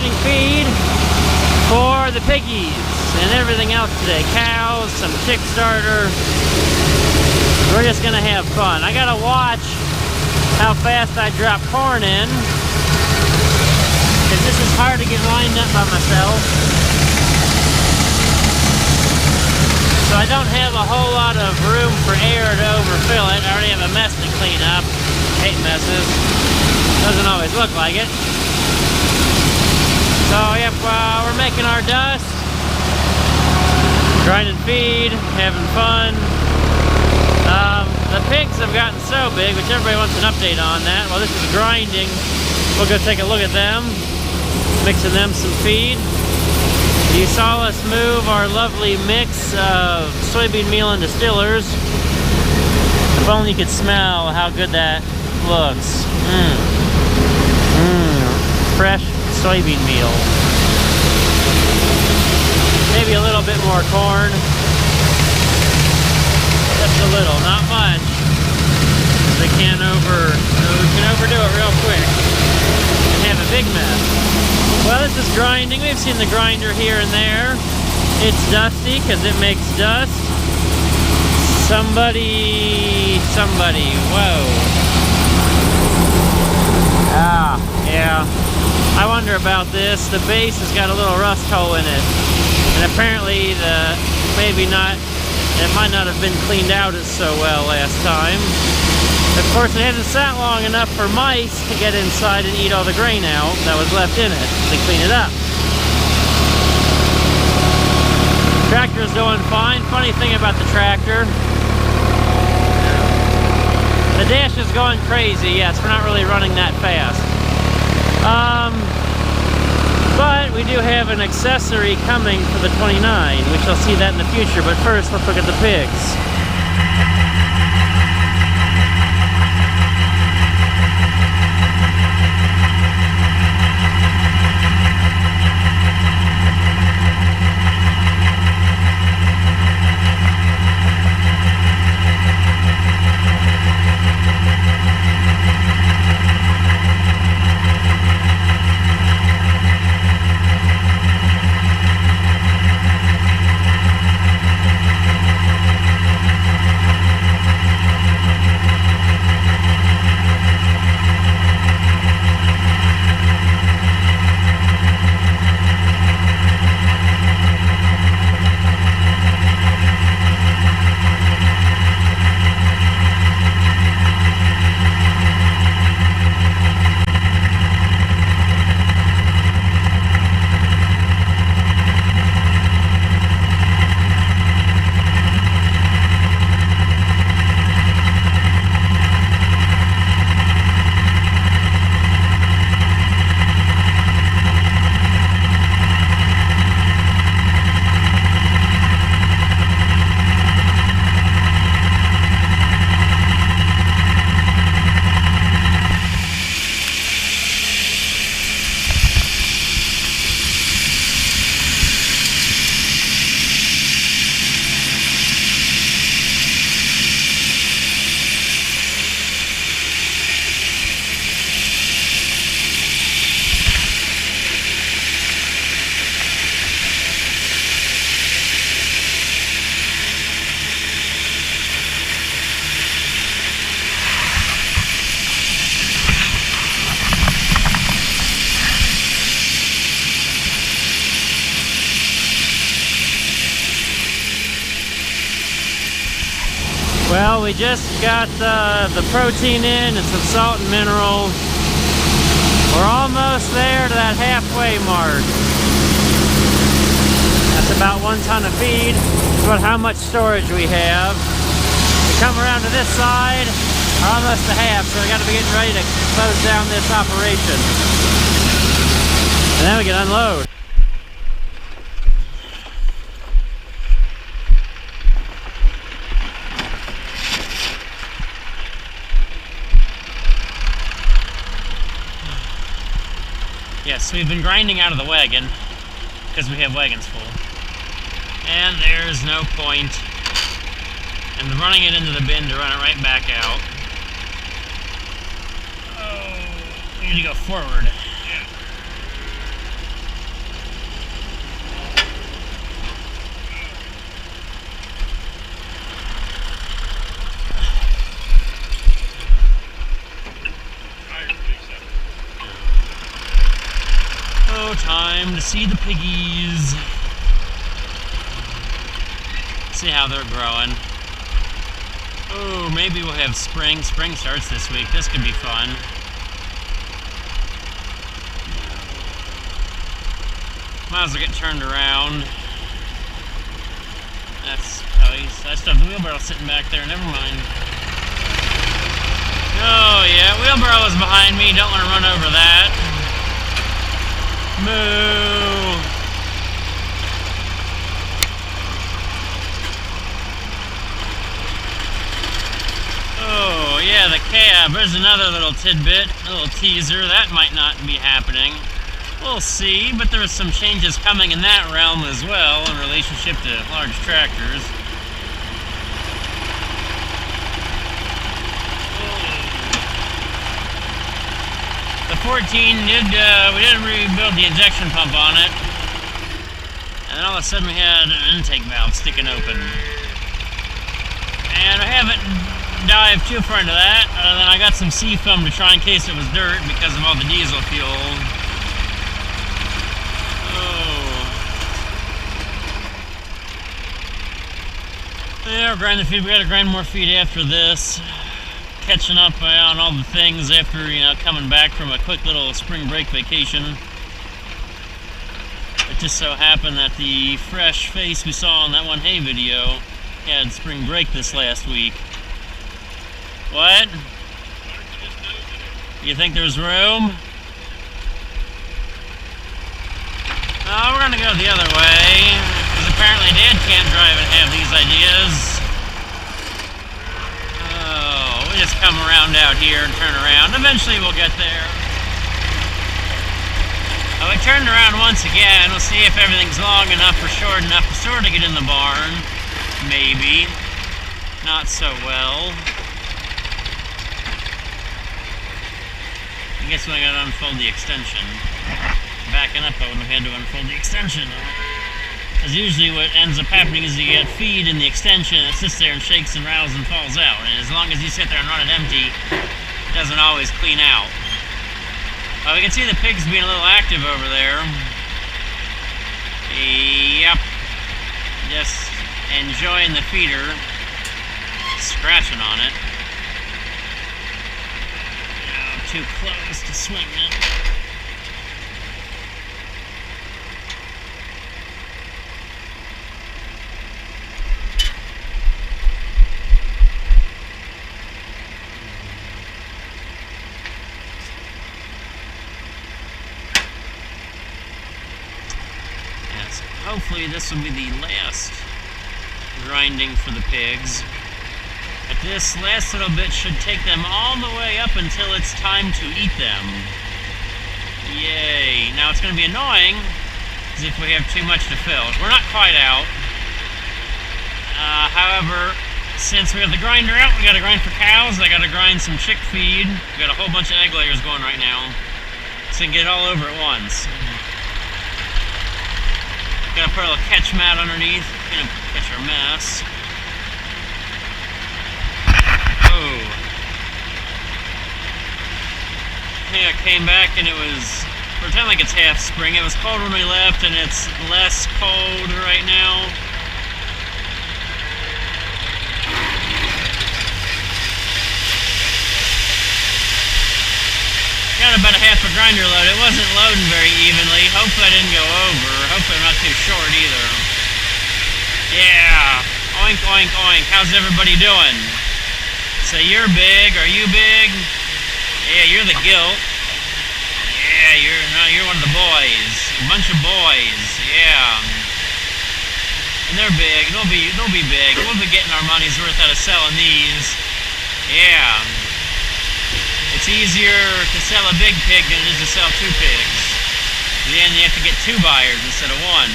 getting feed for the piggies and everything else today. Cows, some chick starter. We're just gonna have fun. I gotta watch how fast I drop corn in, because this is hard to get lined up by myself. So I don't have a whole lot of room for air to overfill it. I already have a mess to clean up. Hate messes. Doesn't always look like it. So yep, we're making our dust, grinding feed, having fun. The pigs have gotten so big, which everybody wants an update on that. While this is grinding, we'll go take a look at them, mixing them some feed. You saw us move our lovely mix of soybean meal and distillers. If only you could smell how good that looks. Fresh soybean meal. Maybe a little bit more corn. Just a little, not much. We can overdo it real quick and have a big mess. Well, this is grinding. We've seen the grinder here and there. It's dusty because it makes dust. Somebody, whoa. Yeah. I wonder about this. The base has got a little rust hole in it. And apparently it might not have been cleaned out as so well last time. Of course, it hasn't sat long enough for mice to get inside and eat all the grain out that was left in it to clean it up. Tractor's doing fine. Funny thing about the tractor, the dash is going crazy. Yes, we're not really running that fast. But we do have an accessory coming for the 29. We shall see that in the future. But first, let's look at the pigs. Well, we just got the protein in and some salt and mineral. We're almost there to that halfway mark. That's about 1 ton of feed. That's about how much storage we have. We come around to this side, we're almost to half, so we got to be getting ready to close down this operation. And then we can unload. Yes, we've been grinding out of the wagon because we have wagons full. And there's no point in running it into the bin to run it right back out. Oh, we need to go forward. time to see the piggies. See how they're growing. Oh, maybe we'll have spring. Spring starts this week. This could be fun. Might as well get turned around. I still have the wheelbarrow sitting back there. Never mind. Oh yeah, wheelbarrow is behind me. Don't want to run over that. Moo. Oh yeah, the cab. There's another little tidbit, a little teaser. That might not be happening. We'll see, but there are some changes coming in that realm as well in relationship to large tractors. The 14 we didn't rebuild the injection pump on it, and then all of a sudden we had an intake valve sticking open. And I haven't dived too far into that, other than I got some sea foam to try in case it was dirt because of all the diesel fuel. Yeah, we're grinding feed. We gotta grind more feed after this. Catching up on all the things after, coming back from a quick little spring break vacation. It just so happened that the fresh face we saw in that one hay video had spring break this last week. What? You think there's room? Oh, we're gonna go the other way. Apparently Dad can't drive and have these ideas. Oh, we just come around out here and turn around. Eventually we'll get there. Oh, we turned around once again. We'll see if everything's long enough or short enough to sort of get in the barn. Maybe. Not so well. I guess we gotta unfold the extension. Backing up, I would have had to unfold the extension. Because usually what ends up happening is you get feed in the extension, it sits there and shakes and rattles and falls out. And as long as you sit there and run it empty, it doesn't always clean out. We can see the pigs being a little active over there. Yep. Just enjoying the feeder. Scratching on it. Too close to swing it. Hopefully this will be the last grinding for the pigs. But this last little bit should take them all the way up until it's time to eat them. Yay. Now it's going to be annoying as if we have too much to fill. We're not quite out. However, since we have the grinder out, we got to grind for cows. I got to grind some chick feed. We got a whole bunch of egg layers going right now. So we can get it all over at once. Gotta put a little catch mat underneath, gonna catch our mess. Oh. Hey, I came back and it was, pretend like it's half spring. It was cold when we left and it's less cold right now. Got about a half a grinder load. It wasn't loading very evenly. Hopefully I didn't go over. Hopefully I'm not too short either. Yeah. Oink, oink, oink. How's everybody doing? Say, you're big. Are you big? Yeah, you're the gilt. Yeah, you're one of the boys. A bunch of boys. Yeah. And they're big. They'll be big. We'll be getting our money's worth out of selling these. Yeah. It's easier to sell a big pig than it is to sell two pigs. Then you have to get two buyers instead of one.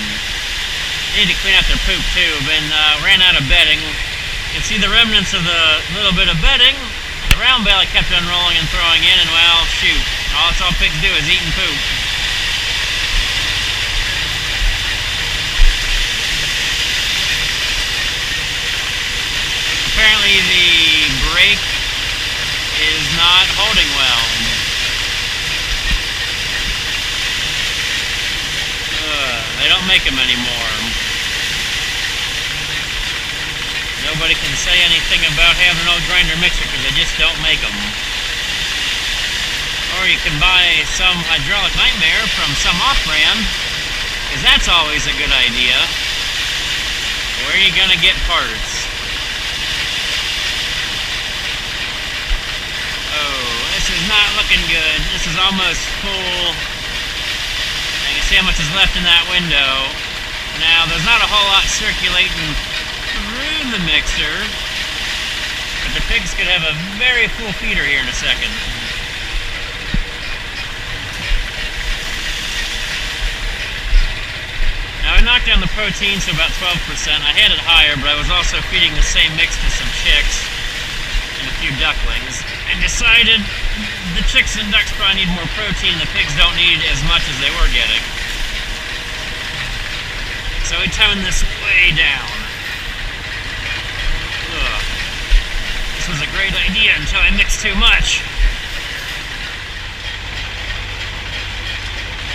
They need to clean out their poop too. Ran out of bedding. You can see the remnants of the little bit of bedding. The round bale I kept unrolling and throwing in, and well, shoot. That's all pigs do is eat and poop. Apparently the brake is not holding well. make them anymore. Nobody can say anything about having an old grinder mixer because they just don't make them. Or you can buy some hydraulic nightmare from some off-brand, because that's always a good idea. Where are you going to get parts? Oh, this is not looking good. This is almost full. You can see how much is left in that window. Now, there's not a whole lot circulating through the mixer, but the pigs could have a very full feeder here in a second. Now, I knocked down the protein to about 12%. I had it higher, but I was also feeding the same mix to some chicks and a few ducklings, and decided the chicks and ducks probably need more protein, and the pigs don't need as much as they were getting. So we toned this way down. Ugh. This was a great idea until I mixed too much.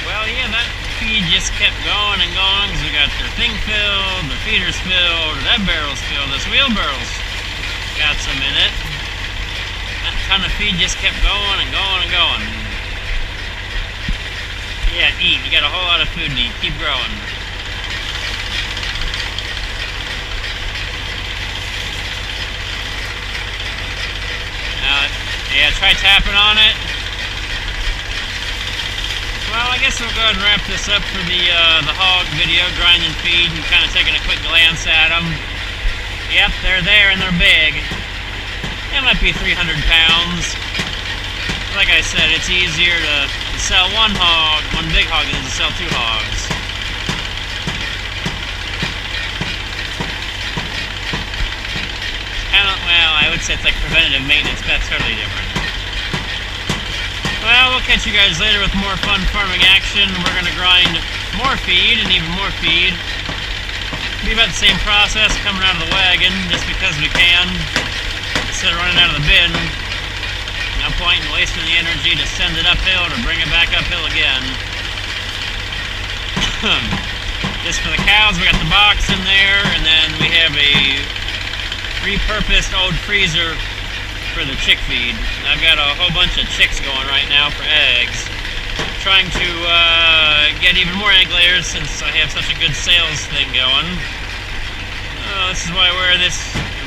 Well, yeah, that feed just kept going and going because we got their thing filled, the feeders filled, that barrel's filled, this wheelbarrow's got some in it. That ton of feed just kept going and going and going. Yeah, eat. You got a whole lot of food to eat. Keep growing. Yeah, try tapping on it. Well, I guess we'll go ahead and wrap this up for the hog video, grinding feed, and kind of taking a quick glance at them. Yep, they're there and they're big. They might be 300 pounds. Like I said, it's easier to sell one big hog, than to sell 2 hogs. Well, I would say it's like preventative maintenance, but that's totally different. Well, we'll catch you guys later with more fun farming action. We're going to grind more feed and even more feed. It'll be about the same process coming out of the wagon, just because we can, instead of running out of the bin. No point in wasting the energy to send it uphill to bring it back uphill again. Just for the cows, we got the box in there, and then we have a repurposed old freezer for the chick feed. I've got a whole bunch of chicks going right now for eggs. Trying to get even more egg layers since I have such a good sales thing going. This is why I wear this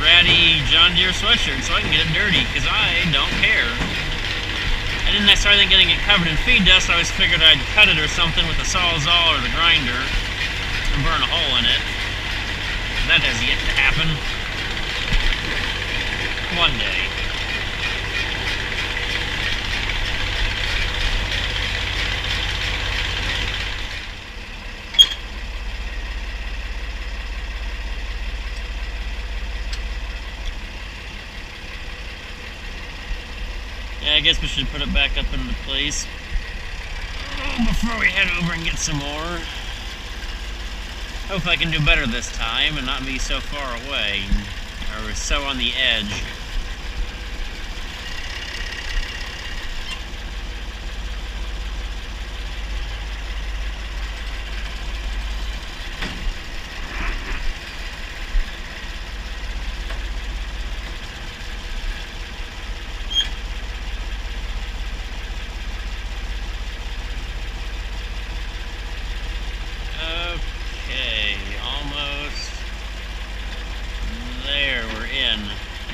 ratty John Deere sweatshirt, so I can get it dirty, because I don't care. I didn't necessarily think getting it covered in feed dust. I always figured I'd cut it or something with the Sawzall or the grinder and burn a hole in it. That has yet to happen. One day. Yeah, I guess we should put it back up into place before we head over and get some more. Hopefully I can do better this time and not be so far away or so on the edge.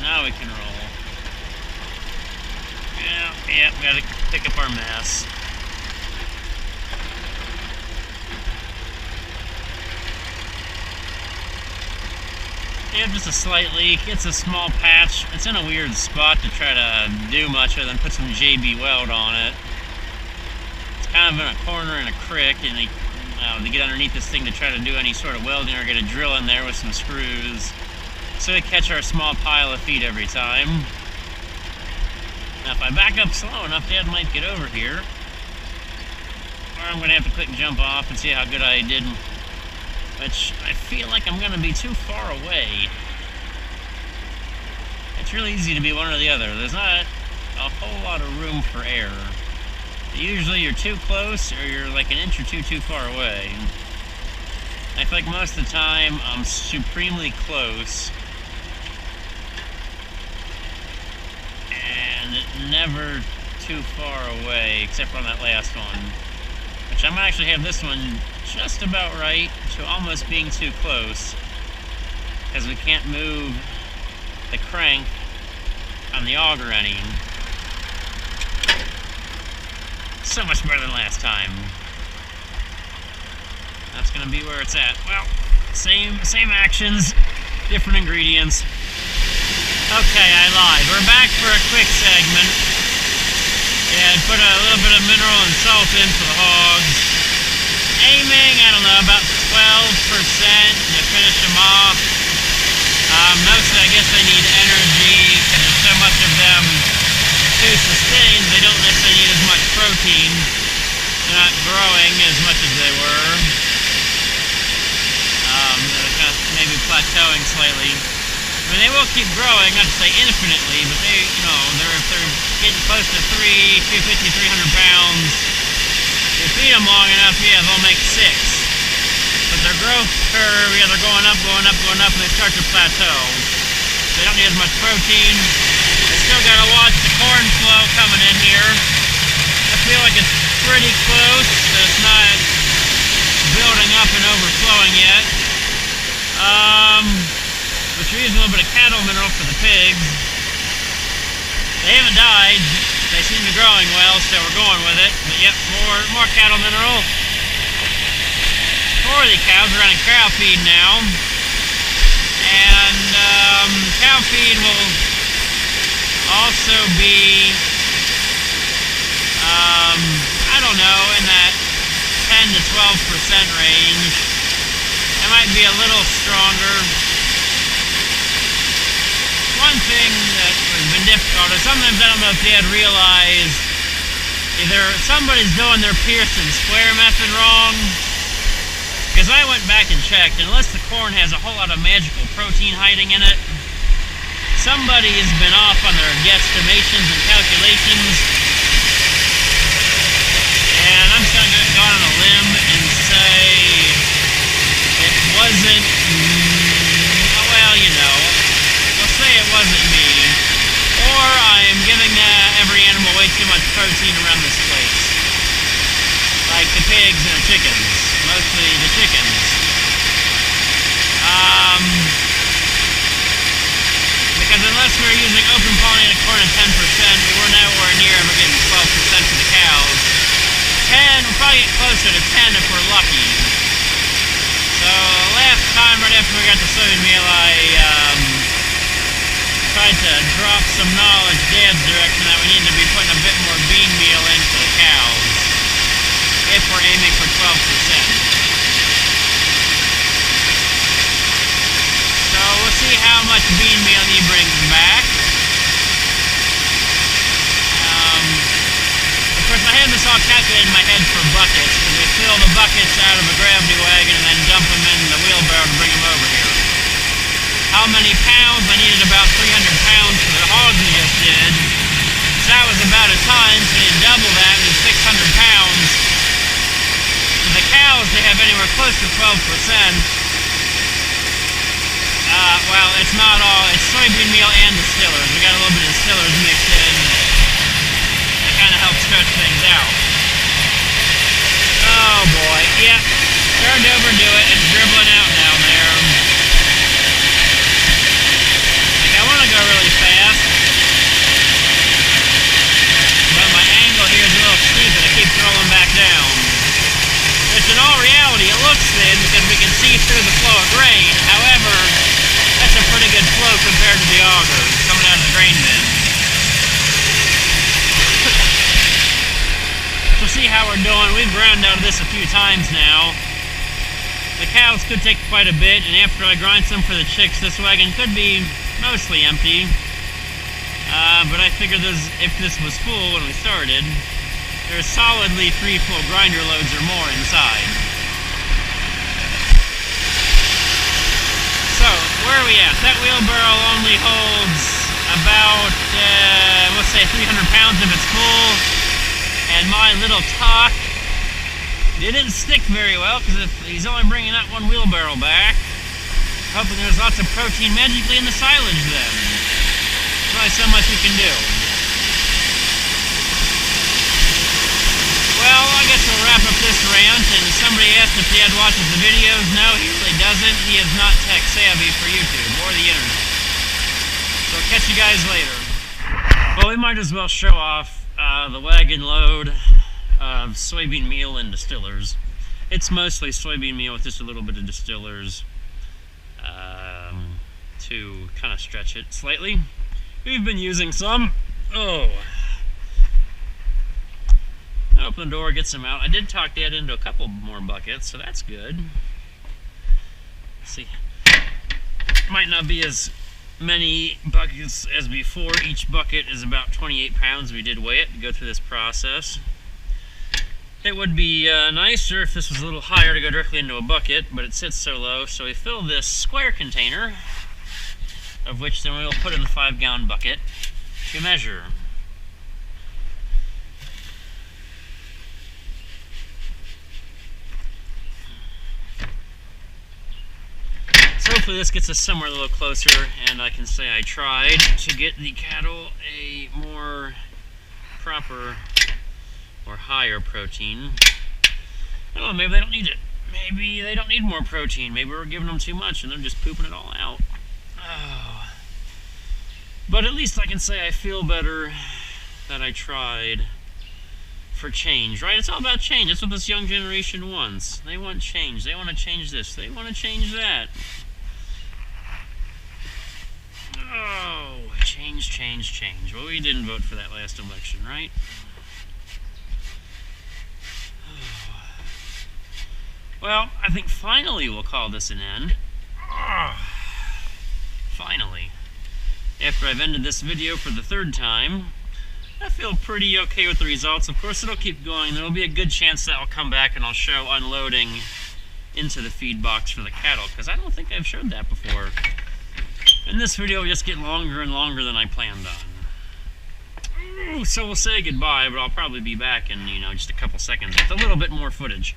Now we can roll. Yeah, we gotta pick up our mass. Yeah, just a slight leak. It's a small patch. It's in a weird spot to try to do much other than put some JB weld on it. It's kind of in a corner in a creek, and to get underneath this thing to try to do any sort of welding or get a drill in there with some screws. So we catch our small pile of feed every time. Now if I back up slow enough, Dad might get over here. Or I'm going to have to quick jump off and see how good I did. Which I feel like I'm going to be too far away. It's really easy to be one or the other. There's not a whole lot of room for error. Usually you're too close or you're like an inch or two too far away. I feel like most of the time I'm supremely close. And never too far away, except for on that last one. Which I might actually have this one just about right to almost being too close. Because we can't move the crank on the auger any. So much better than last time. That's gonna be where it's at. Well, same actions, different ingredients. Okay, I lied. We're back for a quick segment. Yeah, I'd put a little bit of mineral and salt in for the hogs. Aiming, I don't know, about 12% to finish them off. Mostly, I guess they need energy because there's so much of them to sustain. They don't necessarily need as much protein. They're not growing as much as they were. They're kind of maybe plateauing slightly. I mean, they will keep growing, not to say infinitely, but they, you know, if they're getting close to 250, 300 pounds, you feed them long enough, yeah, they'll make 6. But their growth curve, yeah, they're going up, and they start to plateau. They don't need as much protein. They still gotta watch the corn flow coming in here. I feel like it's pretty close, so it's not building up and overflowing yet. Which we're using a little bit of cattle mineral for the pigs. They haven't died. They seem to be growing well, so we're going with it. But yep, more cattle mineral. For the cows, we're running cow feed now. And cow feed will also be, I don't know, in that 10 to 12% range. It might be a little stronger. One thing that has been difficult is sometimes I don't know if Dad realized either somebody's doing their Pearson square method wrong, because I went back and checked, and unless the corn has a whole lot of magical protein hiding in it, somebody has been off on their guesstimations and calculations. And I'm just going to go on a limb and say it wasn't, well, you know, we'll say it wasn't me. Or I am giving every animal way too much protein around this place. Like the pigs and the chickens. Mostly the chickens. Because unless we were using open pollinated corn at 10%, we were nowhere near ever getting 12% for the cows. 10, we'll probably get closer to 10 if we're lucky. So last time, right after we got the soybean meal, I tried to drop some knowledge Dad's direction that we need to be putting a bit more bean meal into the cows if we're aiming for 12%. So we'll see how much bean meal he brings back. Of course, I had this all calculated in my head for buckets, because we fill the buckets out of a gravity wagon and then dump them in the wheelbarrow to bring them over here. How many pounds? I needed about 300 pounds for the hogs we just did. So that was about a ton, so you double that, and 600 pounds. For the cows, they have anywhere close to 12%. Well, it's not all, it's soybean meal and distillers. We got a little bit of distillers mixed in. That kind of helps stretch things out. Oh boy, yeah. Starting to overdo it. It's dribbling out down there. Like, I want to go really fast. But my angle here is a little steep and it keeps rolling back down. Which in all reality, it looks thin because we can see through the flow of grain. However, that's a pretty good flow compared to the auger coming out of the grain bin. So see how we're doing. We've ground out of this a few times now. The cows could take quite a bit, and after I grind some for the chicks, this wagon could be mostly empty. But I figured if this was full when we started, there's solidly 3 full grinder loads or more inside. So, where are we at? That wheelbarrow only holds about, let's say 300 pounds if it's full. And my little talk It didn't stick very well because he's only bringing that one wheelbarrow back. Hoping there's lots of protein magically in the silage then. There's only so much we can do. Well, I guess we'll wrap up this rant, and somebody asked if Dad watches the videos. No, he really doesn't. He is not tech savvy for YouTube or the internet. So I'll catch you guys later. Well, we might as well show off the wagon load of soybean meal and distillers. It's mostly soybean meal with just a little bit of distillers to kind of stretch it slightly. We've been using some. Oh. Open the door, get some out. I did talk Dad into a couple more buckets, so that's good. Let's see. Might not be as many buckets as before. Each bucket is about 28 pounds. We did weigh it to go through this process. It would be nicer if this was a little higher to go directly into a bucket, but it sits so low, so we fill this square container, of which then we will put in the 5-gallon bucket to measure. So hopefully this gets us somewhere a little closer, and I can say I tried to get the cattle a more proper or higher protein. I don't know, maybe they don't need it. Maybe they don't need more protein. Maybe we're giving them too much and they're just pooping it all out. Oh. But at least I can say I feel better that I tried for change, right? It's all about change. That's what this young generation wants. They want change. They want to change this. They want to change that. Oh, change, change, change. Well, we didn't vote for that last election, right? Well, I think finally we'll call this an end. Finally. After I've ended this video for the 3rd time, I feel pretty okay with the results. Of course, it'll keep going. There will be a good chance that I'll come back and I'll show unloading into the feed box for the cattle, because I don't think I've showed that before. And this video will just get longer and longer than I planned on. So we'll say goodbye, but I'll probably be back in, just a couple seconds with a little bit more footage.